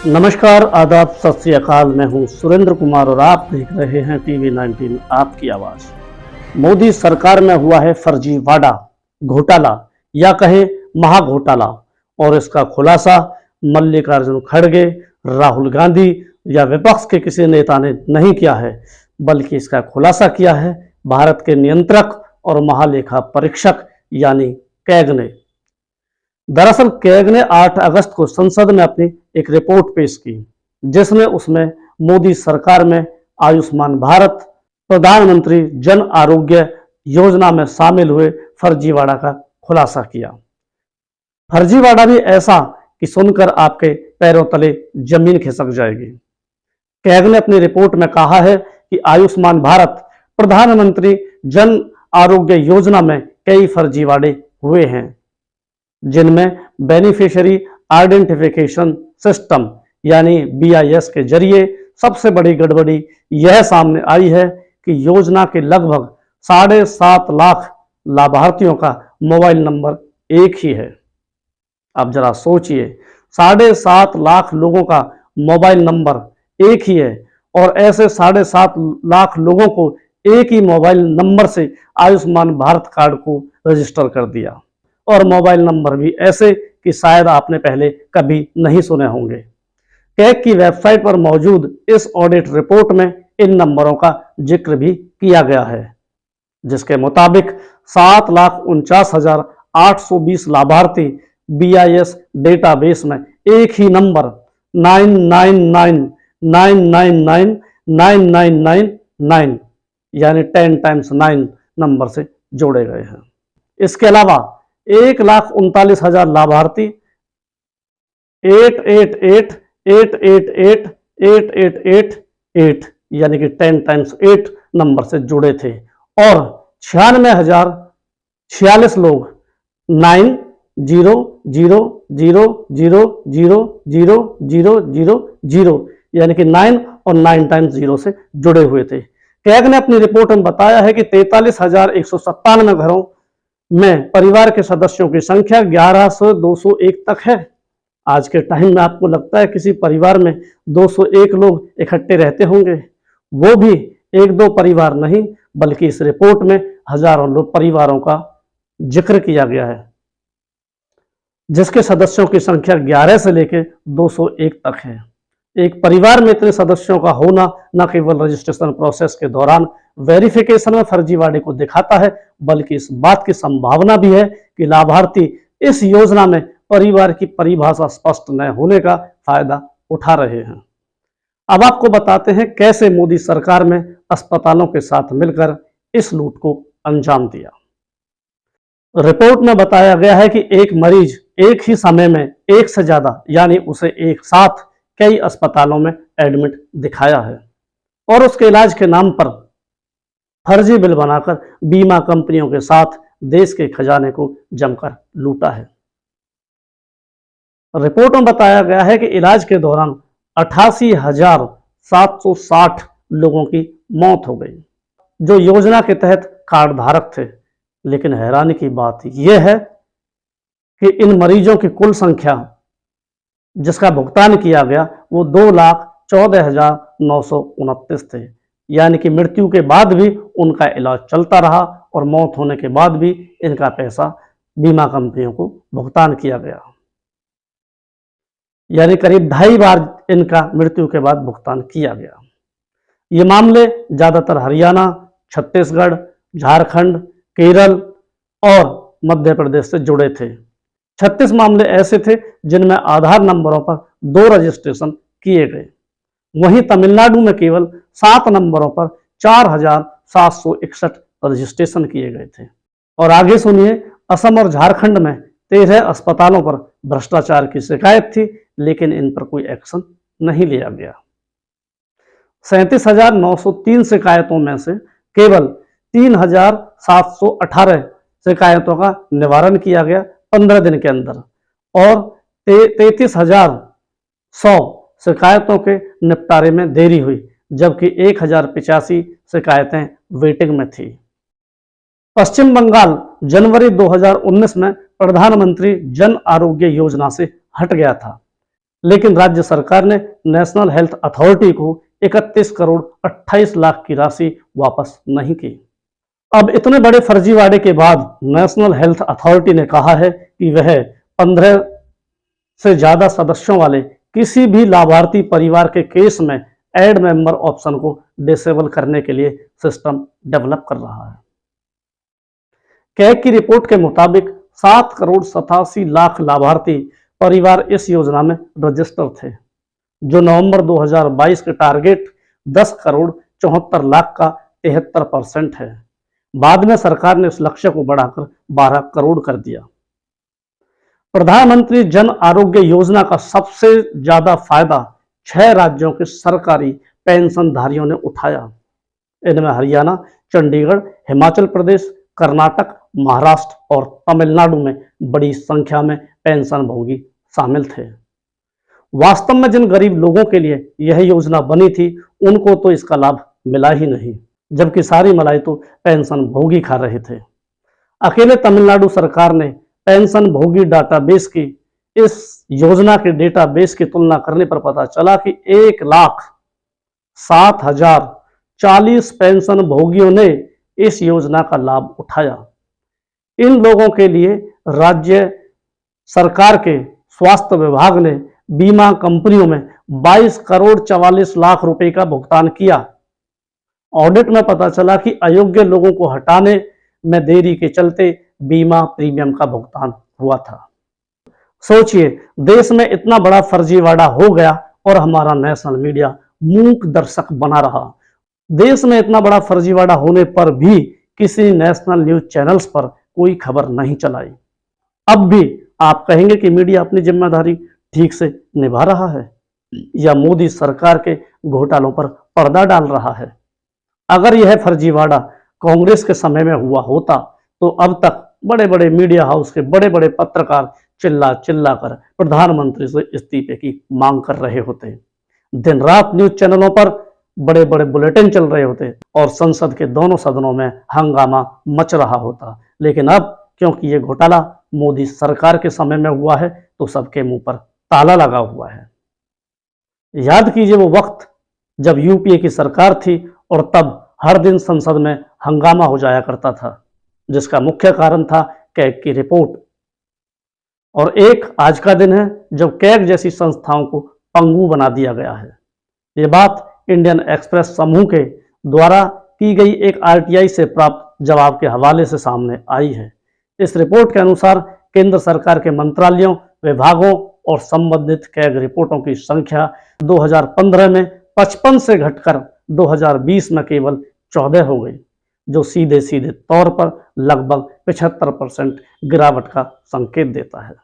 नमस्कार, आदाब, सत श्री अकाल। मैं हूं सुरेंद्र कुमार और आप देख रहे हैं टीवी-19 आपकी आवाज। मोदी सरकार में हुआ है फर्जीवाड़ा, घोटाला या कहें महाघोटाला, और इसका खुलासा मल्लिकार्जुन खड़गे, राहुल गांधी या विपक्ष के किसी नेता ने नहीं किया है, बल्कि इसका खुलासा किया है भारत के नियंत्रक और महालेखा परीक्षक यानी कैग ने। दरअसल कैग ने 8 अगस्त को संसद में अपनी एक रिपोर्ट पेश की, जिसमें उसमें मोदी सरकार में आयुष्मान भारत, प्रधानमंत्री जन आरोग्य योजना में शामिल हुए फर्जीवाड़ा का खुलासा किया। फर्जीवाड़ा भी ऐसा कि सुनकर आपके पैरों तले जमीन खिसक जाएगी। कैग ने अपनी रिपोर्ट में कहा है कि आयुष्मान भारत, प्रधानमंत्री जन आरोग्य योजना में कई फर्जीवाड़े हुए हैं, जिनमें बेनिफिशियरी आइडेंटिफिकेशन सिस्टम यानी BIS के जरिए सबसे बड़ी गड़बड़ी यह सामने आई है कि योजना के लगभग 7.5 लाख लाभार्थियों का मोबाइल नंबर एक ही है। अब जरा सोचिए, 7.5 लाख लोगों का मोबाइल नंबर एक ही है, और ऐसे 7.5 लाख लोगों को एक ही मोबाइल नंबर से आयुष्मान भारत कार्ड को रजिस्टर कर दिया, और मोबाइल नंबर भी ऐसे कि शायद आपने पहले कभी नहीं सुने होंगे। कैग की वेबसाइट पर मौजूद इस ऑडिट रिपोर्ट में इन नंबरों का जिक्र भी किया गया है, जिसके मुताबिक 7,49,820 लाभार्थी BIS डेटाबेस में एक ही नंबर 999999999 यानी 10 times 9 नंबर से जोड़े गए हैं। इसके अलावा 1,39,000 लाभार्थी 888888888 यानी कि 10 times 8 नंबर से जुड़े थे, और 96,046 लोग 900000000 यानी कि 9 और 9 times 0 से जुड़े हुए थे। कैग ने अपनी रिपोर्ट में बताया है कि 43,197 घरों में परिवार के सदस्यों की संख्या 11 से 201 तक है। आज के टाइम में आपको लगता है किसी परिवार में 201 लोग इकट्ठे रहते होंगे? वो भी 1-2 परिवार नहीं, बल्कि इस रिपोर्ट में हजारों परिवारों का जिक्र किया गया है, जिसके सदस्यों की संख्या 11 से लेकर 201 तक है। एक परिवार में इतने सदस्यों का होना न केवल रजिस्ट्रेशन प्रोसेस के दौरान वेरिफिकेशन में फर्जीवाड़े को दिखाता है, बल्कि इस बात की संभावना भी है कि लाभार्थी इस योजना में परिवार की परिभाषा स्पष्ट न होने का फायदा उठा रहे हैं। अब आपको बताते हैं कैसे मोदी सरकार में अस्पतालों के साथ मिलकर इस लूट को अंजाम दिया। रिपोर्ट में बताया गया है कि एक मरीज एक ही समय में एक से ज्यादा यानी उसे एक साथ कई अस्पतालों में एडमिट दिखाया है, और उसके इलाज के नाम पर फर्जी बिल बनाकर बीमा कंपनियों के साथ देश के खजाने को जमकर लूटा है। रिपोर्ट में बताया गया है कि इलाज के दौरान 88,760 लोगों की मौत हो गई, जो योजना के तहत कार्ड धारक थे। लेकिन हैरानी की बात यह है कि इन मरीजों की कुल संख्या जिसका भुगतान किया गया वो 2,14,929 थे, यानी कि मृत्यु के बाद भी उनका इलाज चलता रहा और मौत होने के बाद भी इनका पैसा बीमा कंपनियों को भुगतान किया गया, यानी करीब 2.5 बार इनका मृत्यु के बाद भुगतान किया गया। ये मामले ज्यादातर हरियाणा, छत्तीसगढ़, झारखंड, केरल और मध्य प्रदेश से जुड़े थे। 36 मामले ऐसे थे जिनमें आधार नंबरों पर 2 रजिस्ट्रेशन किए गए। वहीं तमिलनाडु में केवल 7 नंबरों पर 4,761 रजिस्ट्रेशन किए गए थे। और आगे सुनिए, असम और झारखंड में 13 अस्पतालों पर भ्रष्टाचार की शिकायत थी, लेकिन इन पर कोई एक्शन नहीं लिया गया। 37,903 शिकायतों में से केवल 3,718 शिकायतों का निवारण किया गया 15 दिन के अंदर, और 33,100 शिकायतों के निपटारे में देरी हुई, जबकि 1,085 शिकायतें वेटिंग में थी। पश्चिम बंगाल जनवरी 2019 में प्रधानमंत्री जन आरोग्य योजना से हट गया था, लेकिन राज्य सरकार ने नेशनल हेल्थ अथॉरिटी को 31 करोड़ 28 लाख की राशि वापस नहीं की। अब इतने बड़े फर्जीवाड़े के बाद नेशनल हेल्थ अथॉरिटी ने कहा है कि वह 15 से ज्यादा सदस्यों वाले किसी भी लाभार्थी परिवार के केस में ऐड मेंबर ऑप्शन को डिसेबल करने के लिए सिस्टम डेवलप कर रहा है। कैग की रिपोर्ट के मुताबिक 7 करोड़ 87 लाख लाभार्थी परिवार इस योजना में रजिस्टर थे, जो नवंबर 2022 के टारगेट 10 करोड़ 74 लाख का 73% है। बाद में सरकार ने इस लक्ष्य को बढ़ाकर 12 करोड़ कर दिया। प्रधानमंत्री जन आरोग्य योजना का सबसे ज्यादा फायदा 6 राज्यों के सरकारी पेंशनधारियों ने उठाया। इनमें हरियाणा, चंडीगढ़, हिमाचल प्रदेश, कर्नाटक, महाराष्ट्र और तमिलनाडु में बड़ी संख्या में पेंशन भोगी शामिल थे। वास्तव में जिन गरीब लोगों के लिए यह योजना बनी थी, उनको तो इसका लाभ मिला ही नहीं, जबकि सारी मलाई तो पेंशन भोगी खा रहे थे। अकेले तमिलनाडु सरकार ने पेंशन भोगी डाटाबेस की इस योजना के डेटाबेस की तुलना करने पर पता चला कि 1,07,040 पेंशन भोगियों ने इस योजना का लाभ उठाया। इन लोगों के लिए राज्य सरकार के स्वास्थ्य विभाग ने बीमा कंपनियों में 22 करोड़ 44 लाख रुपए का भुगतान किया। ऑडिट में पता चला कि अयोग्य लोगों को हटाने में देरी के चलते बीमा प्रीमियम का भुगतान हुआ था। सोचिए, देश में इतना बड़ा फर्जीवाड़ा हो गया और हमारा नेशनल मीडिया मूक दर्शक बना रहा। देश में इतना बड़ा फर्जीवाड़ा होने पर भी किसी नेशनल न्यूज चैनल्स पर कोई खबर नहीं चलाई। अब भी आप कहेंगे कि मीडिया अपनी जिम्मेदारी ठीक से निभा रहा है या मोदी सरकार के घोटालों पर पर्दा डाल रहा है। अगर यह फर्जीवाड़ा कांग्रेस के समय में हुआ होता तो अब तक बड़े बड़े मीडिया हाउस के बड़े बड़े पत्रकार चिल्ला चिल्ला कर प्रधानमंत्री से इस्तीफे की मांग कर रहे होते। दिन रात न्यूज चैनलों पर बड़े बड़े बुलेटिन चल रहे होते और संसद के दोनों सदनों में हंगामा मच रहा होता। लेकिन अब क्योंकि ये घोटाला मोदी सरकार के समय में हुआ है तो सबके मुंह पर ताला लगा हुआ है। याद कीजिए वो वक्त जब यूपीए की सरकार थी और तब हर दिन संसद में हंगामा हो जाया करता था, जिसका मुख्य कारण था कैग की रिपोर्ट। और एक आज का दिन है जब कैग जैसी संस्थाओं को पंगु बना दिया गया है। ये बात इंडियन एक्सप्रेस समूह के द्वारा की गई एक आरटीआई से प्राप्त जवाब के हवाले से सामने आई है। इस रिपोर्ट के अनुसार केंद्र सरकार के मंत्रालयों, विभागों और संबंधित कैग रिपोर्टों की संख्या 2015 में 55 से घटकर 2020 में केवल 14 हो गई, जो सीधे सीधे तौर पर लगभग 75% गिरावट का संकेत देता है।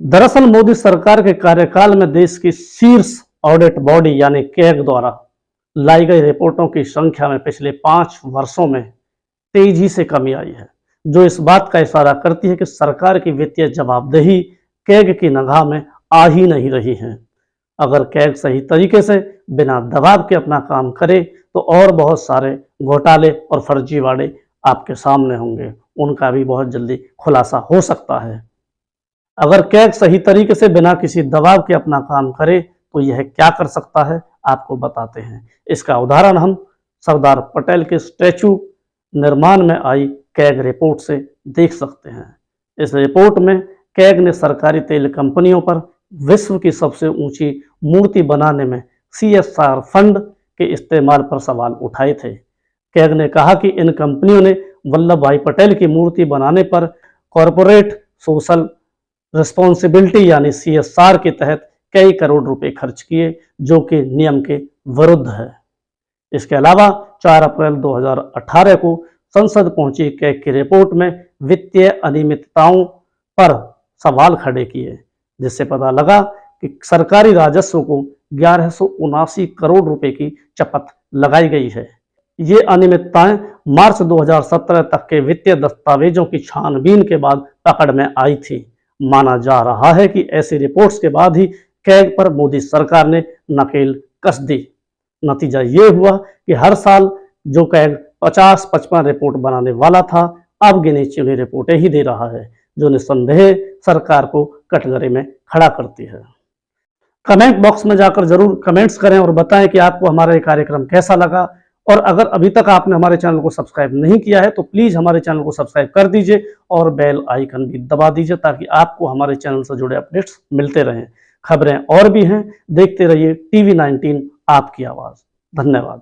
दरअसल मोदी सरकार के कार्यकाल में देश की शीर्ष ऑडिट बॉडी यानी कैग द्वारा लाई गई रिपोर्टों की संख्या में पिछले 5 वर्षों में तेजी से कमी आई है, जो इस बात का इशारा करती है कि सरकार की वित्तीय जवाबदेही कैग की निगाह में आ ही नहीं रही है। अगर कैग सही तरीके से बिना दबाव के अपना काम करे तो और बहुत सारे घोटाले और फर्जीवाड़े आपके सामने होंगे, उनका भी बहुत जल्दी खुलासा हो सकता है। अगर कैग सही तरीके से बिना किसी दबाव के अपना काम करे तो यह क्या कर सकता है, आपको बताते हैं। इसका उदाहरण हम सरदार पटेल के स्टैचू निर्माण में आई कैग रिपोर्ट से देख सकते हैं। इस रिपोर्ट में कैग ने सरकारी तेल कंपनियों पर विश्व की सबसे ऊंची मूर्ति बनाने में CSR फंड के इस्तेमाल पर सवाल उठाए थे। कैग ने कहा कि इन कंपनियों ने वल्लभ भाई पटेल की मूर्ति बनाने पर कॉरपोरेट सोशल रिस्पॉन्सिबिलिटी यानी CSR के तहत कई करोड़ रुपए खर्च किए, जो कि नियम के विरुद्ध है। इसके अलावा 4 अप्रैल 2018 को संसद पहुंची कैग की रिपोर्ट में वित्तीय अनियमितताओं पर सवाल खड़े किए, जिससे पता लगा कि सरकारी राजस्व को 1179 करोड़ रुपए की चपत लगाई गई है। ये अनियमितताएं मार्च 2017 तक के वित्तीय दस्तावेजों की छानबीन के बाद पकड़ में आई थी। माना जा रहा है कि ऐसी रिपोर्ट्स के बाद ही कैग पर मोदी सरकार ने नकेल कस दी। नतीजा ये हुआ कि हर साल जो कैग 50-55 रिपोर्ट बनाने वाला था, अब गिनी चुनी रिपोर्टें ही दे रहा है, जो निस्संदेह सरकार को कटघरे में खड़ा करती है। कमेंट बॉक्स में जाकर जरूर कमेंट्स करें और बताएं कि आपको हमारा ये कार्यक्रम कैसा लगा। और अगर अभी तक आपने हमारे चैनल को सब्सक्राइब नहीं किया है तो प्लीज़ हमारे चैनल को सब्सक्राइब कर दीजिए और बेल आइकन भी दबा दीजिए ताकि आपको हमारे चैनल से जुड़े अपडेट्स मिलते रहें। खबरें और भी हैं, देखते रहिए TV19 आपकी आवाज़। धन्यवाद।